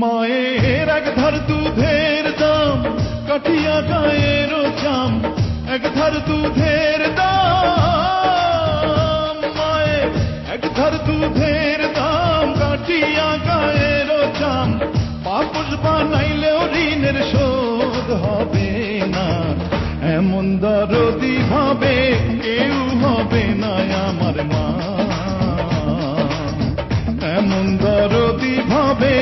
মায়ের এক ধার দুধের দাম, কাঠিয়া গায়ের চাম, এক ধার দুধের দাম। মায়ের এক ধার দুধের দাম, কাঠিয়া গায়ের চাম, পাপস বানাইলেও ঋণের শোধ হবে না। এমন দরদি ভাবে কেউ হবে না আমার মা, এমন দরদি ভাবে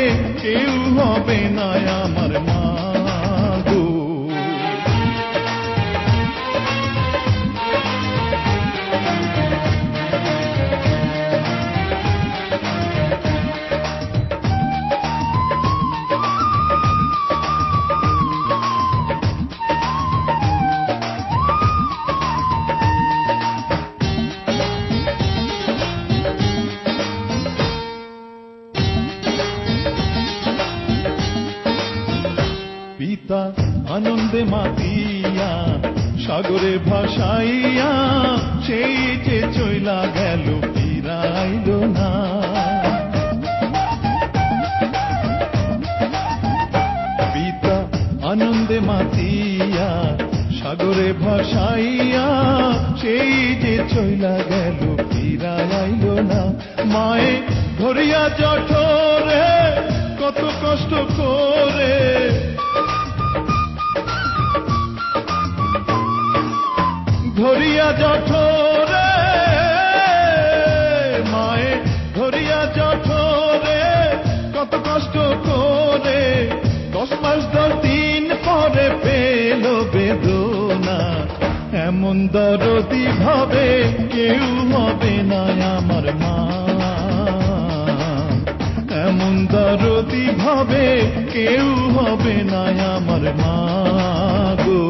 কেউ হবে না আমার মা গো। পিতা আনন্দে মাতিয়া সাগরে ভাসাইয়া, সেই যে চইলা গেল ফিরাইল না। পিতা আনন্দে মাতিয়া সাগরে ভাসাইয়া, সেই যে চইলা গেল ফিরাইল না। মায়ে ধরিয়া জঠরে কত কষ্ট করে, ধরিয়া জঠরে, মায়ে ধরিয়া জঠরে কত কষ্ট করে, 10 মাস 10 দিন পরে পেল বেদনা। এমন দরদি ভাবে কেউ হবে না আমার মা, এমন দরদি ভাবে কেউ হবে না আমার মা গো।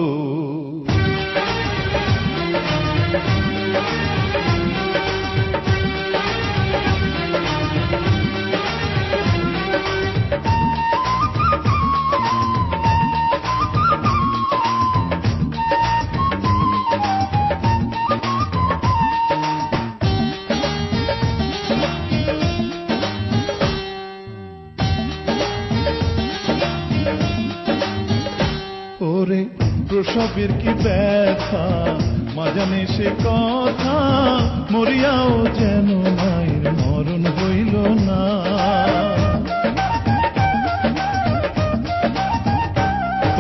ওরে প্রসবের কি ব্যথা, মা জানে সে কথা, মরিয়াও যেন মায়ের মরণ হইল না।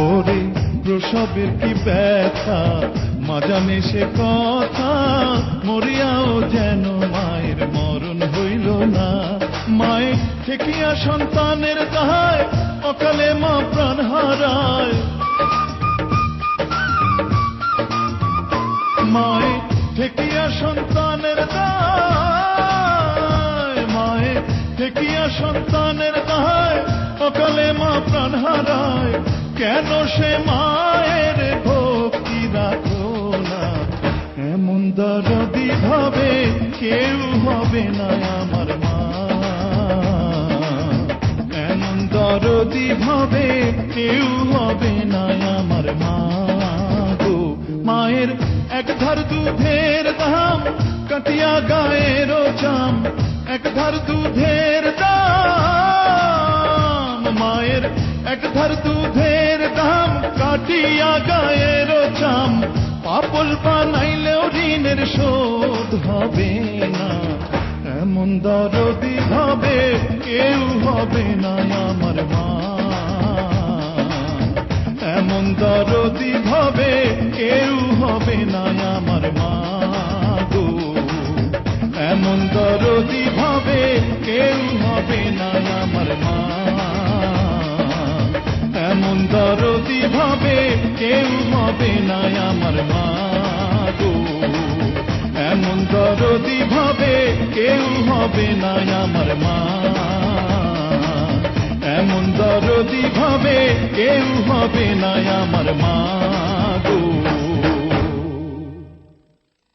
ওরে প্রসবের কি ব্যথা, মা জানে সে কথা, মরিয়াও যেন মায়ের মরণ হইল না। মায়ের ঠেকিয়া সন্তানের দায়, অকালে মা প্রাণ হারায়। মায়ে ঠেকিয়া সন্তানের দায়, মায়ে ঠেকিয়া সন্তানের দায়, অকালে মা প্রাণ হারায়। কেন সে মায়ের ভক্তি রাখো না, এমন দরদি ভাবে কেউ হবে না আমার মা, এমন দরদি ভাবে কেউ হবে না আমার মা গো। মায়ের এক ধার দুধের দাম, কাটিয়া গায়ের চাম, এক ধার দুধের দাম। মায়ের এক ধার দুধের দাম, কাটিয়া গায়ের চাম, পাপল বানাইলেও ঋণের শোধ হবে না। এমন দরদি ভাবে কেউ হবে না আমার মা, এমন দরদি ভাবে কেউ হবে না আমার মা গো। এমন দরদি ভাবে কেউ হবে না আমার মা, এমন দরদি ভাবে কেউ হবে না আমার মা গো। এমন দরদি ভাবে কেউ হবে না আমার মা, এমন দরদি ভাবে কেউ হবে না আমার মা গো।